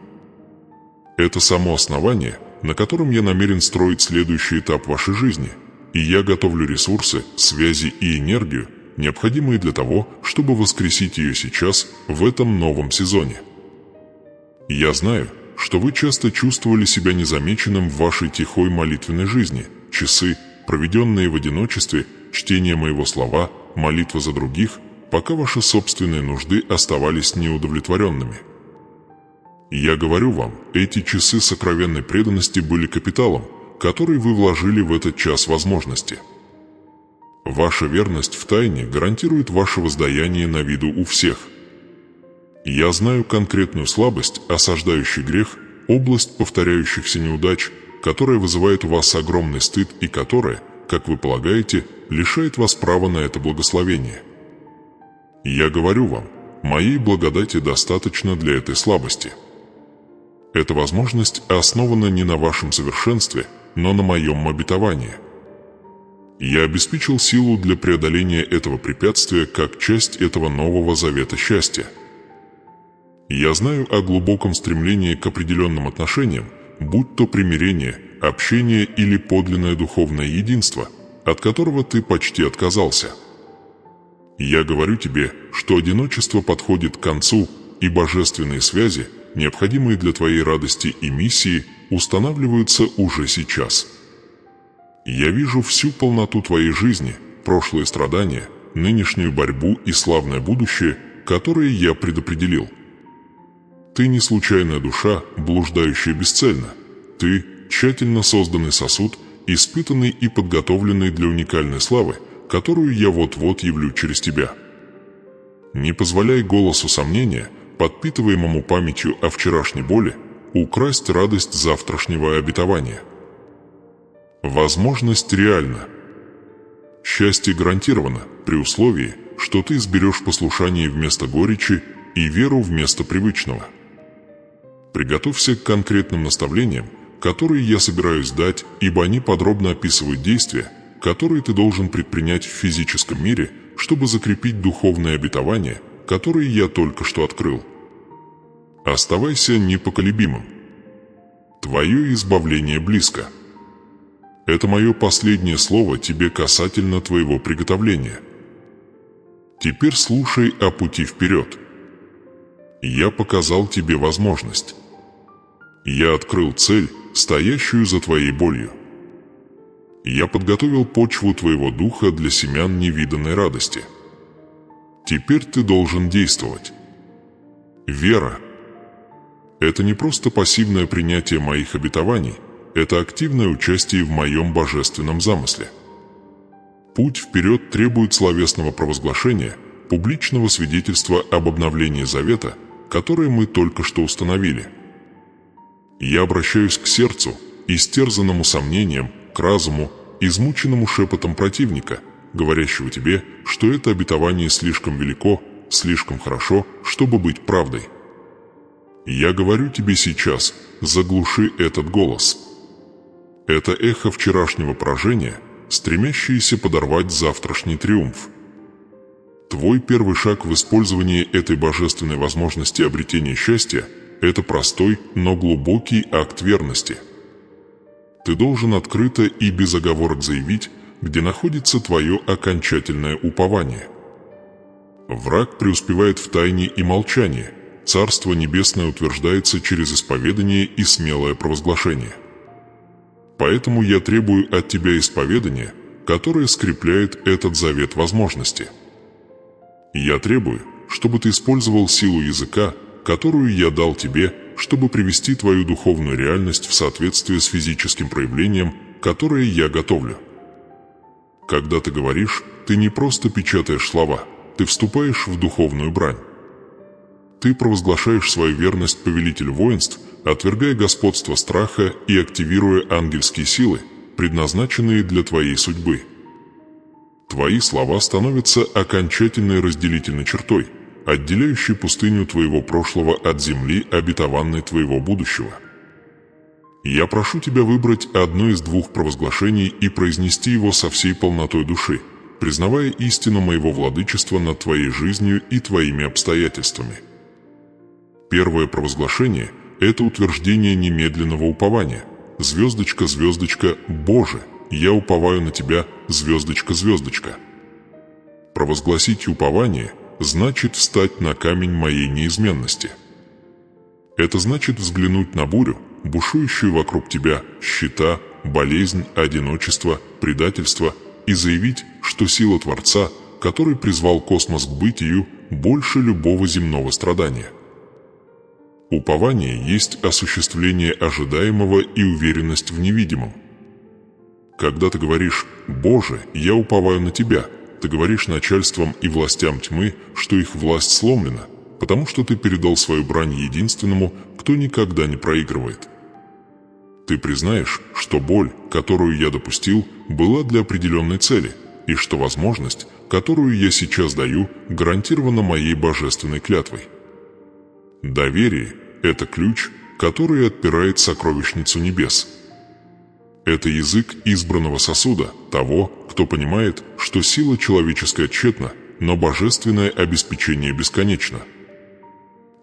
[SPEAKER 1] Это само основание, на котором я намерен строить следующий этап вашей жизни, и я готовлю ресурсы, связи и энергию, необходимые для того, чтобы воскресить ее сейчас, в этом новом сезоне. Я знаю, что вы часто чувствовали себя незамеченным в вашей тихой молитвенной жизни, часы, проведенные в одиночестве, чтение моего слова, молитва за других, пока ваши собственные нужды оставались неудовлетворенными. Я говорю вам, эти часы сокровенной преданности были капиталом, который вы вложили в этот час возможности. Ваша верность в тайне гарантирует ваше воздаяние на виду у всех. Я знаю конкретную слабость, осаждающий грех, область повторяющихся неудач, которая вызывает у вас огромный стыд и которая, как вы полагаете, лишает вас права на это благословение. Я говорю вам, моей благодати достаточно для этой слабости. Эта возможность основана не на вашем совершенстве, но на моем обетовании. Я обеспечил силу для преодоления этого препятствия как часть этого нового завета счастья. Я знаю о глубоком стремлении к определенным отношениям, будь то примирение, общение или подлинное духовное единство, от которого ты почти отказался. Я говорю тебе, что одиночество подходит к концу, и божественные связи, необходимые для твоей радости и миссии, устанавливаются уже сейчас. Я вижу всю полноту твоей жизни, прошлые страдания, нынешнюю борьбу и славное будущее, которые я предопределил. Ты не случайная душа, блуждающая бесцельно. Ты тщательно созданный сосуд, испытанный и подготовленный для уникальной славы, которую я вот-вот явлю через тебя. Не позволяй голосу сомнения, подпитываемому памятью о вчерашней боли, украсть радость завтрашнего обетования. Возможность реальна. Счастье гарантировано при условии, что ты изберешь послушание вместо горечи и веру вместо привычного. Приготовься к конкретным наставлениям, которые я собираюсь дать, ибо они подробно описывают действия, которые ты должен предпринять в физическом мире, чтобы закрепить духовные обетования, которые я только что открыл. Оставайся непоколебимым. Твое избавление близко. Это мое последнее слово тебе касательно твоего приготовления. Теперь слушай о пути вперед. Я показал тебе возможность. Я открыл цель, стоящую за твоей болью. Я подготовил почву твоего духа для семян невиданной радости. Теперь ты должен действовать. Вера – это не просто пассивное принятие моих обетований, это активное участие в моем божественном замысле. Путь вперед требует словесного провозглашения, публичного свидетельства об обновлении завета, которое мы только что установили. Я обращаюсь к сердцу, истерзанному сомнением, к разуму, измученному шепотом противника, говорящего тебе, что это обетование слишком велико, слишком хорошо, чтобы быть правдой. Я говорю тебе сейчас, заглуши этот голос. Это эхо вчерашнего поражения, стремящееся подорвать завтрашний триумф. Твой первый шаг в использовании этой божественной возможности обретения счастья – это простой, но глубокий акт верности. Ты должен открыто и без оговорок заявить, где находится твое окончательное упование. Враг преуспевает в тайне и молчании, Царство Небесное утверждается через исповедание и смелое провозглашение. Поэтому я требую от тебя исповедания, которое скрепляет этот завет возможности. Я требую, чтобы ты использовал силу языка, которую я дал тебе, чтобы привести твою духовную реальность в соответствие с физическим проявлением, которое я готовлю. Когда ты говоришь, ты не просто печатаешь слова, ты вступаешь в духовную брань. Ты провозглашаешь свою верность повелителю воинств, отвергая господство страха и активируя ангельские силы, предназначенные для твоей судьбы. Твои слова становятся окончательной разделительной чертой, отделяющей пустыню твоего прошлого от земли, обетованной твоего будущего. Я прошу тебя выбрать одно из двух провозглашений и произнести его со всей полнотой души, признавая истину моего владычества над твоей жизнью и твоими обстоятельствами. Первое провозглашение – это утверждение немедленного упования. Звездочка, звездочка, Боже, я уповаю на Тебя, звездочка, звездочка. Провозгласить упование значит встать на камень моей неизменности. Это значит взглянуть на бурю, бушующую вокруг тебя, щита, болезнь, одиночество, предательство, и заявить, что сила Творца, который призвал космос к бытию, больше любого земного страдания. Упование есть осуществление ожидаемого и уверенность в невидимом. Когда ты говоришь «Боже, я уповаю на Тебя», ты говоришь начальствам и властям тьмы, что их власть сломлена, потому что ты передал свою брань единственному, кто никогда не проигрывает. Ты признаешь, что боль, которую я допустил, была для определенной цели, и что возможность, которую я сейчас даю, гарантирована моей божественной клятвой. Доверие – это ключ, который отпирает сокровищницу небес. Это язык избранного сосуда, того, кто понимает, что сила человеческая тщетна, но божественное обеспечение бесконечно.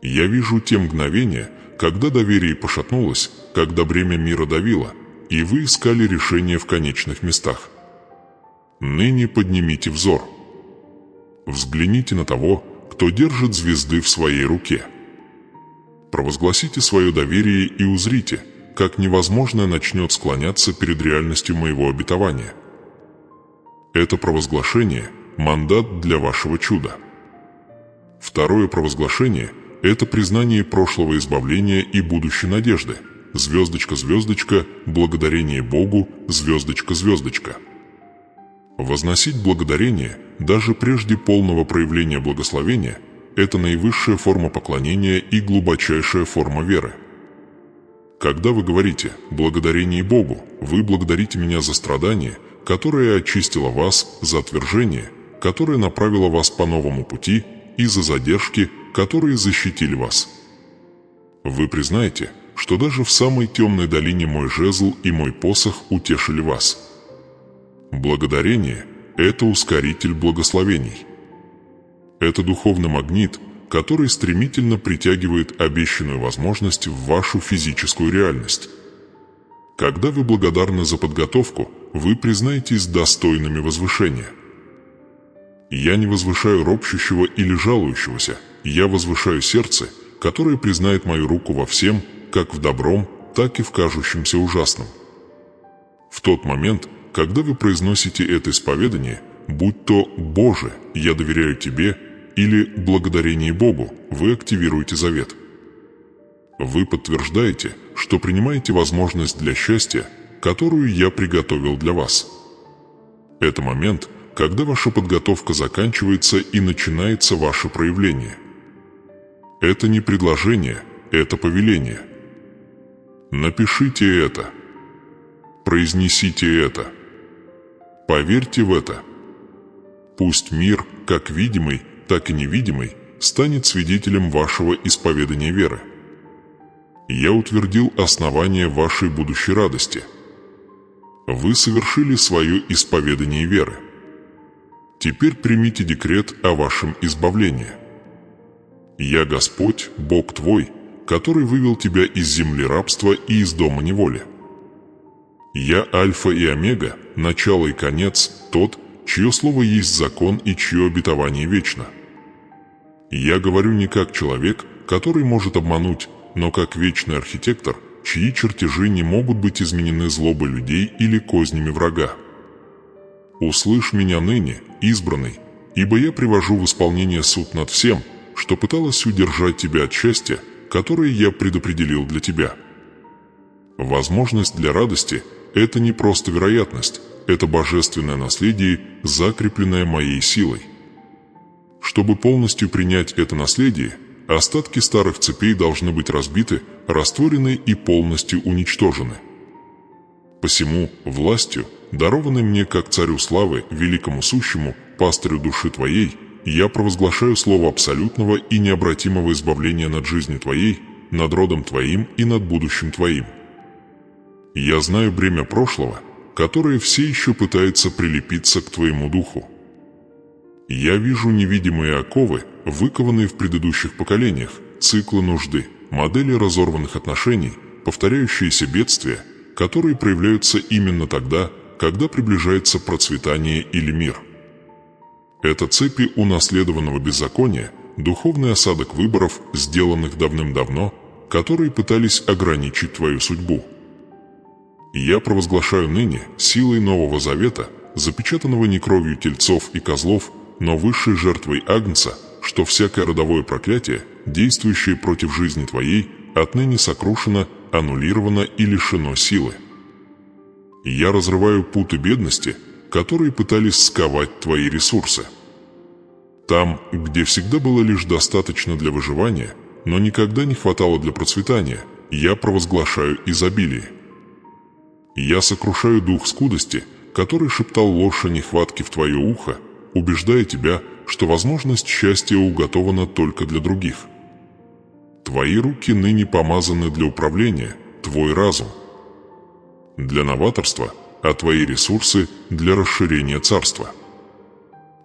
[SPEAKER 1] Я вижу те мгновения, когда доверие пошатнулось, когда бремя мира давило, и вы искали решение в конечных местах. Ныне поднимите взор. Взгляните на того, кто держит звезды в своей руке. Провозгласите свое доверие и узрите, как невозможное начнет склоняться перед реальностью моего обетования. Это провозглашение – мандат для вашего чуда. Второе провозглашение – это признание прошлого избавления и будущей надежды. Звездочка, звездочка, благодарение Богу, звездочка, звездочка. Возносить благодарение даже прежде полного проявления благословения – это наивысшая форма поклонения и глубочайшая форма веры. Когда вы говорите «благодарение Богу», вы благодарите меня за страдание, которое очистило вас, за отвержение, которое направило вас по новому пути, и за задержки, которые защитили вас. Вы признаете, что даже в самой темной долине мой жезл и мой посох утешили вас. Благодарение – это ускоритель благословений. Это духовный магнит, который стремительно притягивает обещанную возможность в вашу физическую реальность. Когда вы благодарны за подготовку, вы признаетесь достойными возвышения. Я не возвышаю ропщущего или жалующегося, я возвышаю сердце, которое признает мою руку во всем, как в добром, так и в кажущемся ужасном. В тот момент, когда вы произносите это исповедание, будь то «Боже, я доверяю Тебе» или «Благодарение Богу», вы активируете завет. Вы подтверждаете, что принимаете возможность для счастья, которую я приготовил для вас. Это момент, когда ваша подготовка заканчивается и начинается ваше проявление. Это не предложение, это повеление. Напишите это. Произнесите это. Поверьте в это. Пусть мир, как видимый, так и невидимый, станет свидетелем вашего исповедания веры. Я утвердил основание вашей будущей радости. Вы совершили свое исповедание веры. Теперь примите декрет о вашем избавлении. Я Господь, Бог твой, который вывел тебя из земли рабства и из дома неволи. Я Альфа и Омега, начало и конец, тот, чье слово есть закон и чье обетование вечно. Я говорю не как человек, который может обмануть, но как вечный архитектор, чьи чертежи не могут быть изменены злобой людей или кознями врага. Услышь меня ныне, избранный, ибо я привожу в исполнение суд над всем, что пыталось удержать тебя от счастья, которое я предопределил для тебя. Возможность для радости – это не просто вероятность, это божественное наследие, закрепленное моей силой. Чтобы полностью принять это наследие, остатки старых цепей должны быть разбиты, растворены и полностью уничтожены. Посему властью, дарованной мне как царю славы, великому сущему, пастырю души твоей, я провозглашаю слово абсолютного и необратимого избавления над жизнью твоей, над родом твоим и над будущим твоим. Я знаю бремя прошлого, которое все еще пытается прилепиться к твоему духу. Я вижу невидимые оковы, выкованные в предыдущих поколениях, циклы нужды, модели разорванных отношений, повторяющиеся бедствия, которые проявляются именно тогда, когда приближается процветание или мир. Это цепи унаследованного беззакония, духовный осадок выборов, сделанных давным-давно, которые пытались ограничить твою судьбу. Я провозглашаю ныне силой Нового Завета, запечатанного не кровью тельцов и козлов, но высшей жертвой Агнца, что всякое родовое проклятие, действующее против жизни твоей, отныне сокрушено, аннулировано и лишено силы. Я разрываю путы бедности, которые пытались сковать твои ресурсы. Там, где всегда было лишь достаточно для выживания, но никогда не хватало для процветания, я провозглашаю изобилие. Я сокрушаю дух скудости, который шептал ложь о нехватке в твое ухо, убеждая тебя, что возможность счастья уготована только для других. Твои руки ныне помазаны для управления, твой разум для новаторства, а твои ресурсы для расширения царства.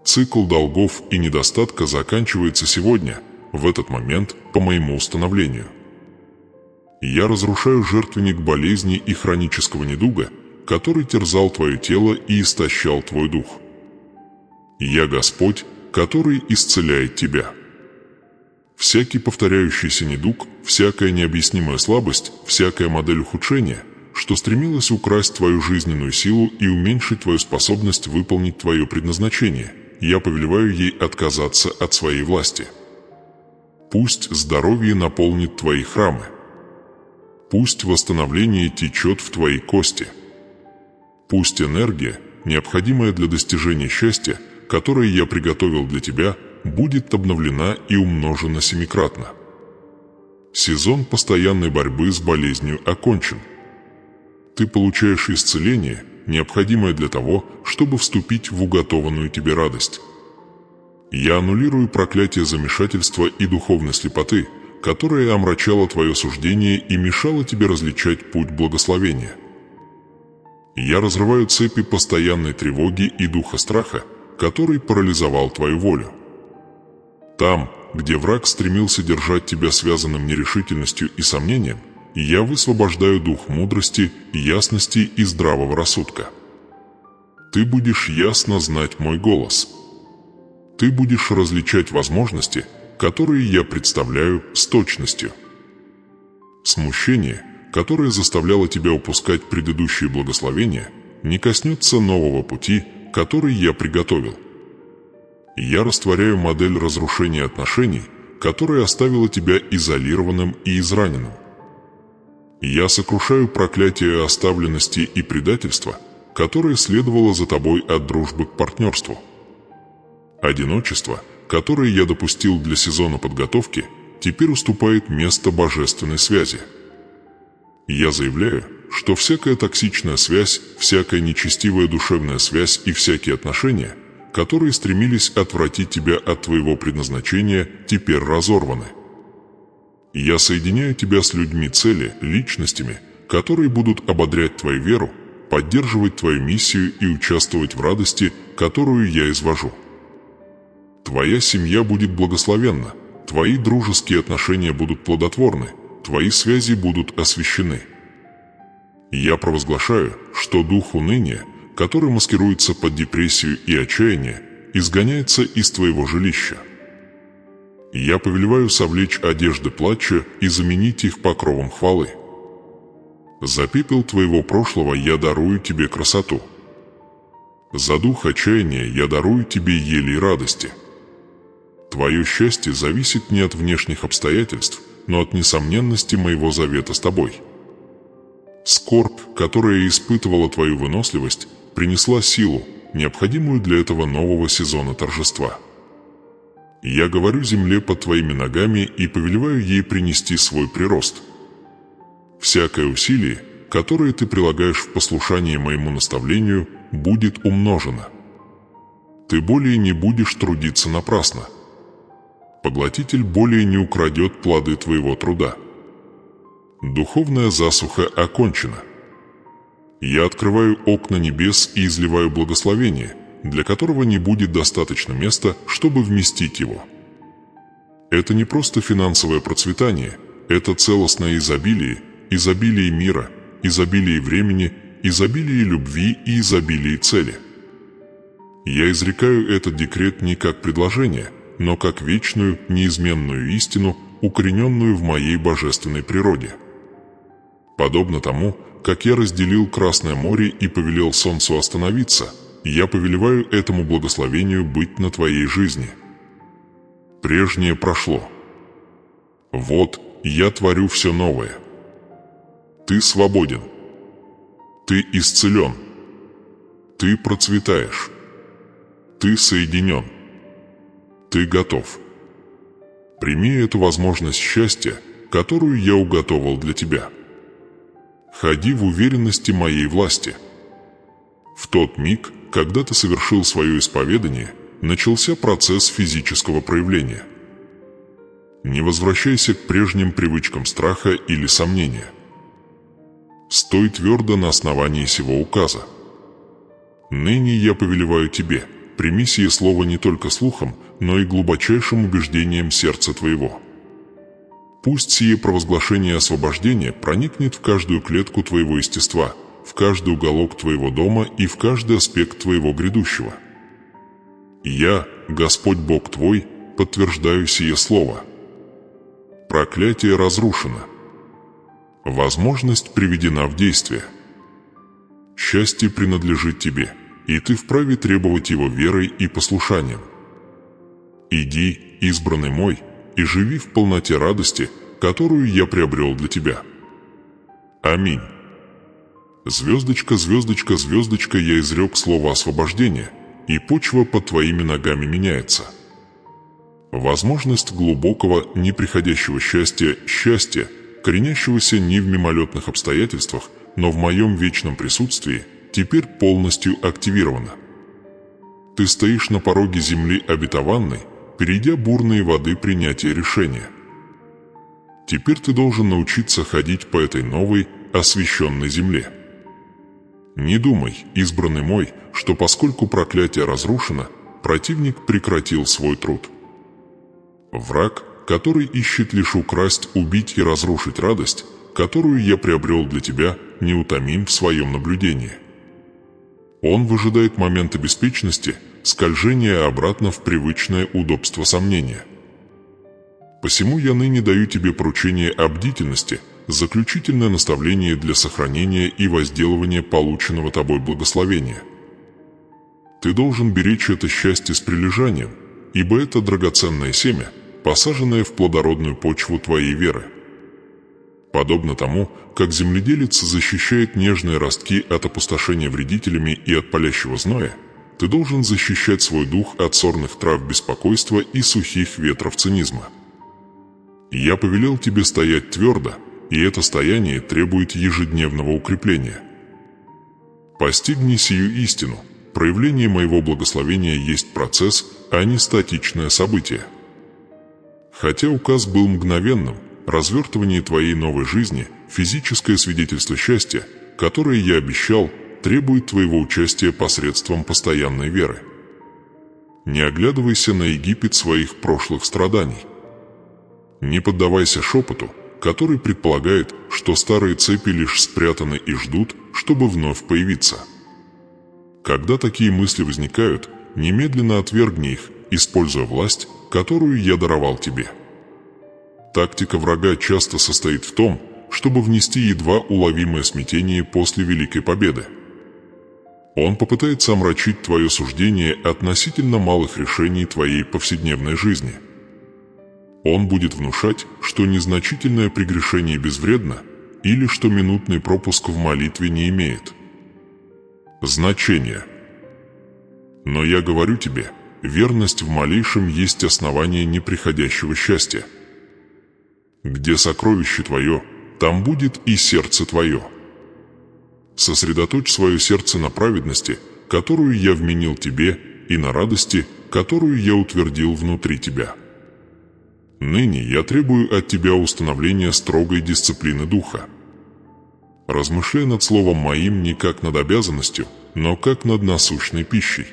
[SPEAKER 1] Цикл долгов и недостатка заканчивается сегодня, в этот момент по моему установлению. Я разрушаю жертвенник болезни и хронического недуга, который терзал твое тело и истощал твой дух. Я Господь, который исцеляет тебя. Всякий повторяющийся недуг, всякая необъяснимая слабость, всякая модель ухудшения, что стремилась украсть твою жизненную силу и уменьшить твою способность выполнить твое предназначение, я повелеваю ей отказаться от своей власти. Пусть здоровье наполнит твои храмы. Пусть восстановление течет в твои кости. Пусть энергия, необходимая для достижения счастья, которое я приготовил для тебя, будет обновлена и умножена семикратно. Сезон постоянной борьбы с болезнью окончен. Ты получаешь исцеление, необходимое для того, чтобы вступить в уготованную тебе радость. Я аннулирую проклятие замешательства и духовной слепоты, которое омрачало твое суждение и мешало тебе различать путь благословения. Я разрываю цепи постоянной тревоги и духа страха, который парализовал твою волю. Там, где враг стремился держать тебя связанным нерешительностью и сомнением, я высвобождаю дух мудрости, ясности и здравого рассудка. Ты будешь ясно знать мой голос. Ты будешь различать возможности, которые я представляю с точностью. Смущение, которое заставляло тебя упускать предыдущие благословения, не коснется нового пути, который я приготовил. Я растворяю модель разрушения отношений, которая оставила тебя изолированным и израненным. Я сокрушаю проклятие оставленности и предательства, которое следовало за тобой от дружбы к партнерству. Одиночество, которое я допустил для сезона подготовки, теперь уступает место божественной связи. Я заявляю, что всякая токсичная связь, всякая нечестивая душевная связь и всякие отношения, которые стремились отвратить тебя от твоего предназначения, теперь разорваны. Я соединяю тебя с людьми цели, личностями, которые будут ободрять твою веру, поддерживать твою миссию и участвовать в радости, которую я извожу. Твоя семья будет благословенна, твои дружеские отношения будут плодотворны, твои связи будут освящены. Я провозглашаю, что дух уныния, который маскируется под депрессию и отчаяние, изгоняется из твоего жилища. Я повелеваю совлечь одежды плача и заменить их покровом хвалы. За пепел твоего прошлого я дарую тебе красоту. За дух отчаяния я дарую тебе ели и радости. Твое счастье зависит не от внешних обстоятельств, но от несомненности моего завета с тобой. Скорбь, которая испытывала твою выносливость, принесла силу, необходимую для этого нового сезона торжества. Я говорю земле под твоими ногами и повелеваю ей принести свой прирост. Всякое усилие, которое ты прилагаешь в послушании моему наставлению, будет умножено. Ты более не будешь трудиться напрасно. Поглотитель более не украдет плоды твоего труда. Духовная засуха окончена. Я открываю окна небес и изливаю благословение, для которого не будет достаточно места, чтобы вместить его. Это не просто финансовое процветание, это целостное изобилие, изобилие мира, изобилие времени, изобилие любви и изобилие цели. Я изрекаю этот декрет не как предложение, но как вечную, неизменную истину, укорененную в моей божественной природе. Подобно тому, как я разделил Красное море и повелел солнцу остановиться, я повелеваю этому благословению быть на твоей жизни. Прежнее прошло. Вот, я творю все новое. Ты свободен. Ты исцелен. Ты процветаешь. Ты соединен. Ты готов. Прими эту возможность счастья, которую я уготовил для тебя. Ходи в уверенности моей власти. В тот миг, когда ты совершил свое исповедание, начался процесс физического проявления. Не возвращайся к прежним привычкам страха или сомнения. Стой твердо на основании сего указа. Ныне я повелеваю тебе, прими сие слово не только слухом, но и глубочайшим убеждением сердца твоего. Пусть сие провозглашение освобождения проникнет в каждую клетку твоего естества, в каждый уголок твоего дома и в каждый аспект твоего грядущего. Я, Господь Бог твой, подтверждаю сие слово. Проклятие разрушено. Возможность приведена в действие. Счастье принадлежит тебе, и ты вправе требовать его верой и послушанием. Иди, избранный мой, и живи в полноте радости, которую я приобрел для тебя. Аминь. Звездочка, звездочка, звездочка, я изрек слово освобождения, и почва под твоими ногами меняется. Возможность глубокого, неприходящего счастья, коренящегося не в мимолетных обстоятельствах, но в моем вечном присутствии, теперь полностью активирована. Ты стоишь на пороге земли обетованной, перейдя бурные воды принятия решения. Теперь ты должен научиться ходить по этой новой, освященной земле. Не думай, избранный мой, что поскольку проклятие разрушено, противник прекратил свой труд. Враг, который ищет лишь украсть, убить и разрушить радость, которую я приобрел для тебя, неутомим в своем наблюдении. Он выжидает момента беспечности, скольжения обратно в привычное удобство сомнения. Посему я ныне даю тебе поручение о бдительности, заключительное наставление для сохранения и возделывания полученного тобой благословения. Ты должен беречь это счастье с прилежанием, ибо это драгоценное семя, посаженное в плодородную почву твоей веры. Подобно тому, как земледелец защищает нежные ростки от опустошения вредителями и от палящего зноя, ты должен защищать свой дух от сорных трав беспокойства и сухих ветров цинизма. Я повелел тебе стоять твердо, и это стояние требует ежедневного укрепления. Постигни сию истину. Проявление моего благословения есть процесс, а не статичное событие. Хотя указ был мгновенным, развертывание твоей новой жизни, физическое свидетельство счастья, которое я обещал, требует твоего участия посредством постоянной веры. Не оглядывайся на Египет своих прошлых страданий. Не поддавайся шепоту, который предполагает, что старые цепи лишь спрятаны и ждут, чтобы вновь появиться. Когда такие мысли возникают, немедленно отвергни их, используя власть, которую я даровал тебе. Тактика врага часто состоит в том, чтобы внести едва уловимое смятение после великой победы. Он попытается омрачить твое суждение относительно малых решений твоей повседневной жизни. Он будет внушать, что незначительное прегрешение безвредно, или что минутный пропуск в молитве не имеет значения. Но я говорю тебе, верность в малейшем есть основание неприходящего счастья. Где сокровище твое, там будет и сердце твое. Сосредоточь свое сердце на праведности, которую я вменил тебе, и на радости, которую я утвердил внутри тебя. Ныне я требую от тебя установления строгой дисциплины духа. Размышляй над словом моим не как над обязанностью, но как над насущной пищей.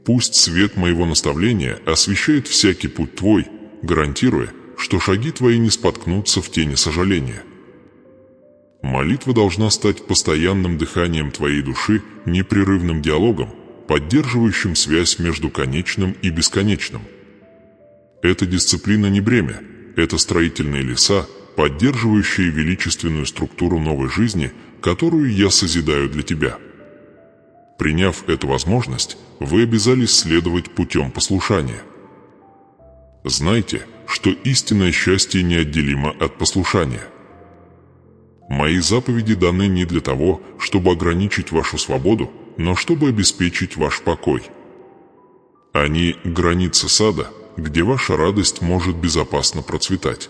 [SPEAKER 1] Пусть свет моего наставления освещает всякий путь твой, гарантируя, что шаги твои не споткнутся в тени сожаления. Молитва должна стать постоянным дыханием твоей души, непрерывным диалогом, поддерживающим связь между конечным и бесконечным. Эта дисциплина не бремя, это строительные леса, поддерживающие величественную структуру новой жизни, которую я созидаю для тебя. Приняв эту возможность, вы обязались следовать путем послушания. Знайте, что истинное счастье неотделимо от послушания. Мои заповеди даны не для того, чтобы ограничить вашу свободу, но чтобы обеспечить ваш покой. Они – границы сада, где ваша радость может безопасно процветать.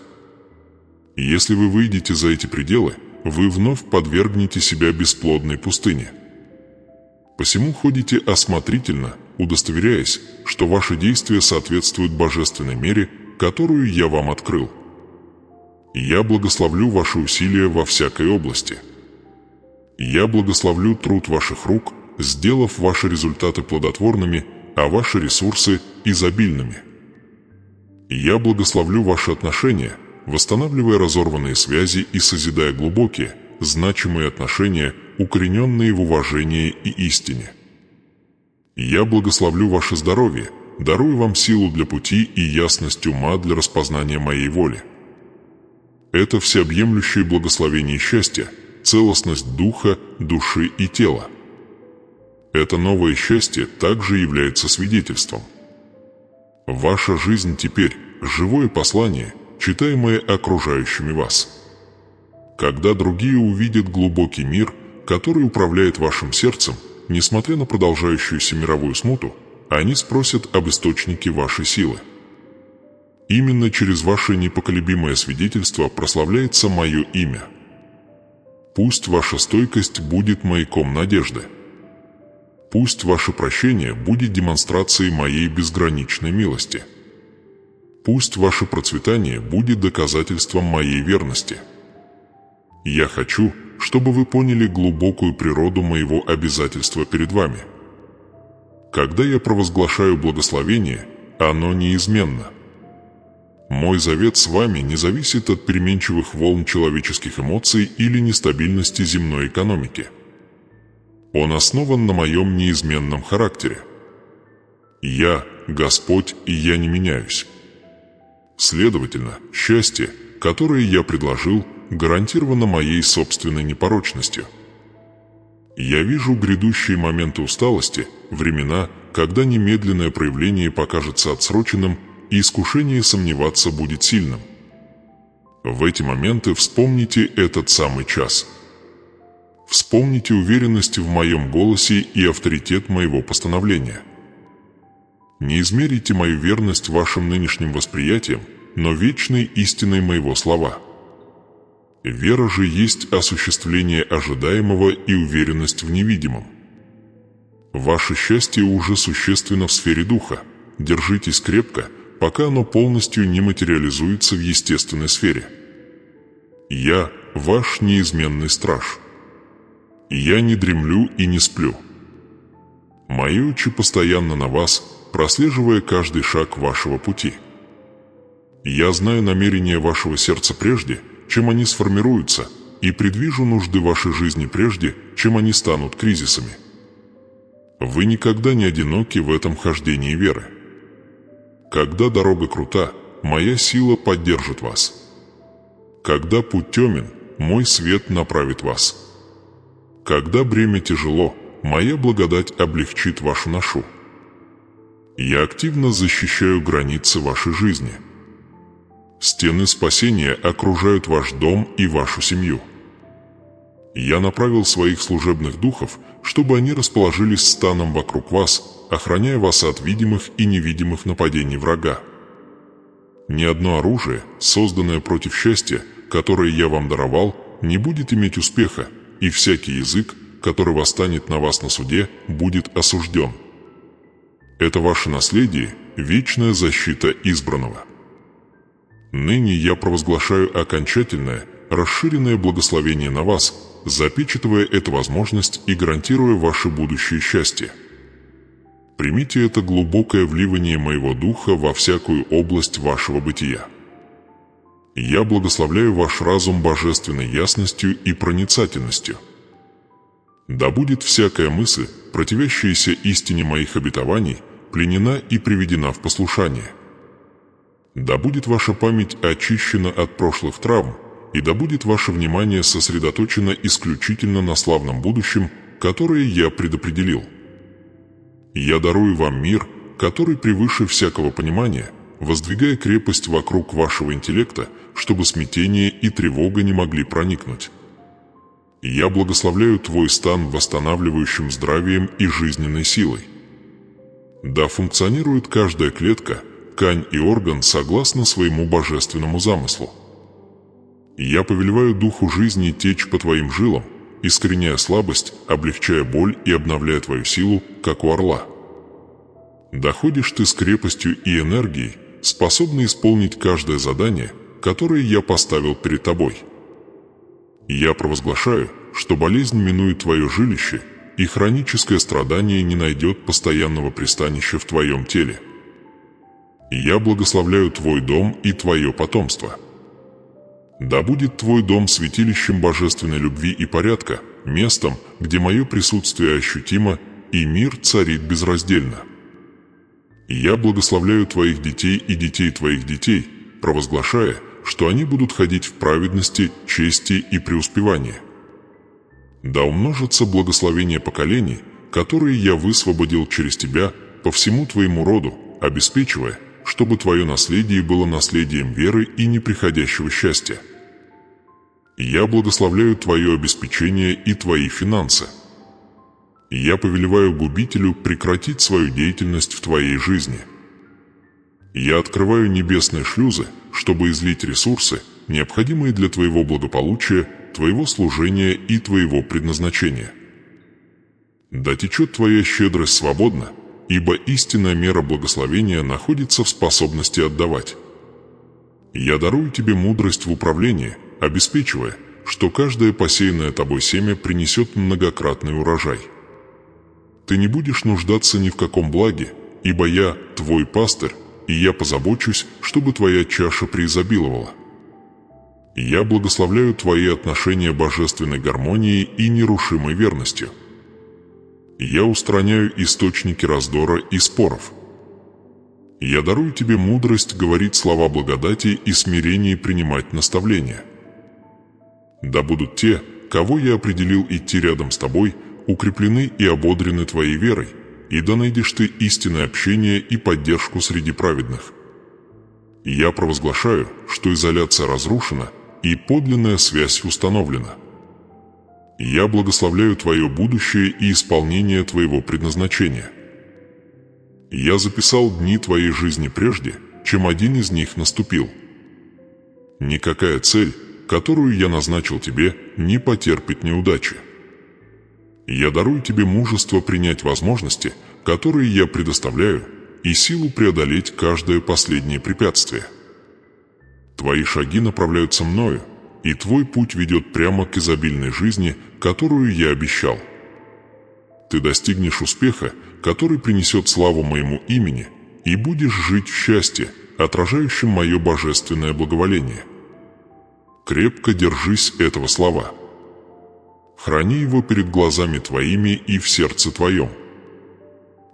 [SPEAKER 1] Если вы выйдете за эти пределы, вы вновь подвергнете себя бесплодной пустыне. Посему ходите осмотрительно, удостоверяясь, что ваши действия соответствуют божественной мере, которую я вам открыл. Я благословлю ваши усилия во всякой области. Я благословлю труд ваших рук, сделав ваши результаты плодотворными, а ваши ресурсы изобильными. Я благословлю ваши отношения, восстанавливая разорванные связи и созидая глубокие, значимые отношения, укорененные в уважении и истине. Я благословлю ваше здоровье, дарую вам силу для пути и ясность ума для распознания моей воли. Это всеобъемлющее благословение счастья, целостность духа, души и тела. Это новое счастье также является свидетельством. Ваша жизнь теперь – живое послание, читаемое окружающими вас. Когда другие увидят глубокий мир, который управляет вашим сердцем, несмотря на продолжающуюся мировую смуту, они спросят об источнике вашей силы. Именно через ваше непоколебимое свидетельство прославляется мое имя. Пусть ваша стойкость будет маяком надежды. Пусть ваше прощение будет демонстрацией моей безграничной милости. Пусть ваше процветание будет доказательством моей верности. Я хочу, чтобы вы поняли глубокую природу моего обязательства перед вами. Когда я провозглашаю благословение, оно неизменно. Мой завет с вами не зависит от переменчивых волн человеческих эмоций или нестабильности земной экономики. Он основан на моем неизменном характере. Я – Господь, и я не меняюсь. Следовательно, счастье, которое я предложил, гарантировано моей собственной непорочностью. Я вижу грядущие моменты усталости, времена, когда немедленное проявление покажется отсроченным, и искушение сомневаться будет сильным. В эти моменты вспомните этот самый час. Вспомните уверенность в моем голосе и авторитет моего постановления. Не измерите мою верность вашим нынешним восприятием, но вечной истиной моего слова. Вера же есть осуществление ожидаемого и уверенность в невидимом. Ваше счастье уже существенно в сфере духа. Держитесь крепко, пока оно полностью не материализуется в естественной сфере. Я – ваш неизменный страж. Я не дремлю и не сплю. Мои очи постоянно на вас, прослеживая каждый шаг вашего пути. Я знаю намерения вашего сердца прежде, чем они сформируются, и предвижу нужды вашей жизни прежде, чем они станут кризисами. Вы никогда не одиноки в этом хождении веры. Когда дорога крута, моя сила поддержит вас. Когда путь темен, мой свет направит вас. Когда бремя тяжело, моя благодать облегчит вашу ношу. Я активно защищаю границы вашей жизни. Стены спасения окружают ваш дом и вашу семью. Я направил своих служебных духов, чтобы они расположились станом вокруг вас, охраняя вас от видимых и невидимых нападений врага. Ни одно оружие, созданное против счастья, которое я вам даровал, не будет иметь успеха, и всякий язык, который восстанет на вас на суде, будет осужден. Это ваше наследие, вечная защита избранного. Ныне я провозглашаю окончательное, расширенное благословение на вас, запечатывая эту возможность и гарантируя ваше будущее счастье. Примите это глубокое вливание моего духа во всякую область вашего бытия. Я благословляю ваш разум божественной ясностью и проницательностью. Да будет всякая мысль, противящаяся истине моих обетований, пленена и приведена в послушание. Да будет ваша память очищена от прошлых травм, и да будет ваше внимание сосредоточено исключительно на славном будущем, которое я предопределил. Я дарую вам мир, который превыше всякого понимания, воздвигая крепость вокруг вашего интеллекта, чтобы смятение и тревога не могли проникнуть. Я благословляю твой стан восстанавливающим здравием и жизненной силой. Да функционирует каждая клетка, ткань и орган согласно своему божественному замыслу. Я повелеваю духу жизни течь по твоим жилам, искореняя слабость, облегчая боль и обновляя твою силу, как у орла. Да ходишь ты с крепостью и энергией, способный исполнить каждое задание, которое я поставил перед тобой. Я провозглашаю, что болезнь минует твое жилище, и хроническое страдание не найдет постоянного пристанища в твоем теле. Я благословляю твой дом и твое потомство. Да будет твой дом святилищем божественной любви и порядка, местом, где мое присутствие ощутимо и мир царит безраздельно. Я благословляю твоих детей и детей твоих детей, провозглашая, что они будут ходить в праведности, чести и преуспевании. Да умножатся благословения поколений, которые я высвободил через тебя по всему твоему роду, обеспечивая, чтобы твое наследие было наследием веры и неприходящего счастья. Я благословляю твое обеспечение и твои финансы. Я повелеваю губителю прекратить свою деятельность в твоей жизни. Я открываю небесные шлюзы, чтобы излить ресурсы, необходимые для твоего благополучия, твоего служения и твоего предназначения. Да течет твоя щедрость свободно, ибо истинная мера благословения находится в способности отдавать. Я дарую тебе мудрость в управлении, обеспечивая, что каждое посеянное тобой семя принесет многократный урожай. Ты не будешь нуждаться ни в каком благе, ибо я твой пастырь, и я позабочусь, чтобы твоя чаша преизобиловала. Я благословляю твои отношения божественной гармонией и нерушимой верностью. Я устраняю источники раздора и споров. Я дарую тебе мудрость говорить слова благодати и смирение принимать наставления. Да будут те, кого я определил идти рядом с тобой, укреплены и ободрены твоей верой, и да найдешь ты истинное общение и поддержку среди праведных. Я провозглашаю, что изоляция разрушена, и подлинная связь установлена. Я благословляю твое будущее и исполнение твоего предназначения. Я записал дни твоей жизни прежде, чем один из них наступил. Никакая цель, которую я назначил тебе, не потерпит неудачи. Я дарую тебе мужество принять возможности, которые я предоставляю, и силу преодолеть каждое последнее препятствие. Твои шаги направляются мною, и твой путь ведет прямо к изобильной жизни, которую я обещал. Ты достигнешь успеха, который принесет славу моему имени, и будешь жить в счастье, отражающем мое божественное благоволение. Крепко держись этого слова. Храни его перед глазами твоими и в сердце твоем.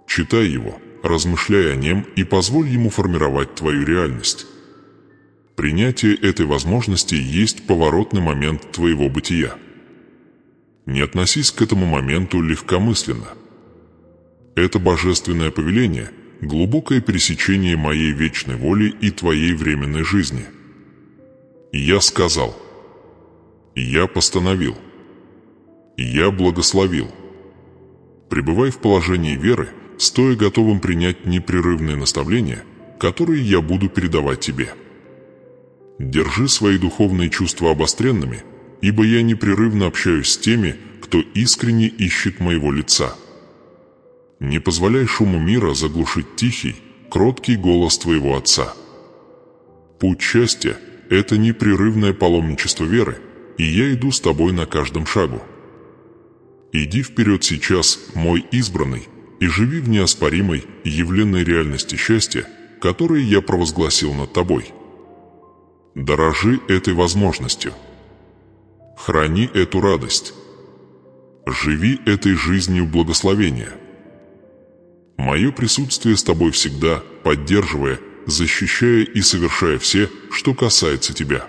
[SPEAKER 1] Читай его, размышляй о нем и позволь ему формировать твою реальность. Принятие этой возможности есть поворотный момент твоего бытия. Не относись к этому моменту легкомысленно. Это божественное повеление – глубокое пересечение моей вечной воли и твоей временной жизни. Я сказал, я постановил, я благословил. Пребывай в положении веры, стоя готовым принять непрерывные наставления, которые я буду передавать тебе. Держи свои духовные чувства обостренными, ибо я непрерывно общаюсь с теми, кто искренне ищет моего лица. Не позволяй шуму мира заглушить тихий, кроткий голос твоего Отца. Путь счастья – это непрерывное паломничество веры, и я иду с тобой на каждом шагу. Иди вперед сейчас, мой избранный, и живи в неоспоримой, явленной реальности счастья, которое я провозгласил над тобой. Дорожи этой возможностью. Храни эту радость. Живи этой жизнью благословения. Мое присутствие с тобой всегда, поддерживая, защищая и совершая все, что касается тебя.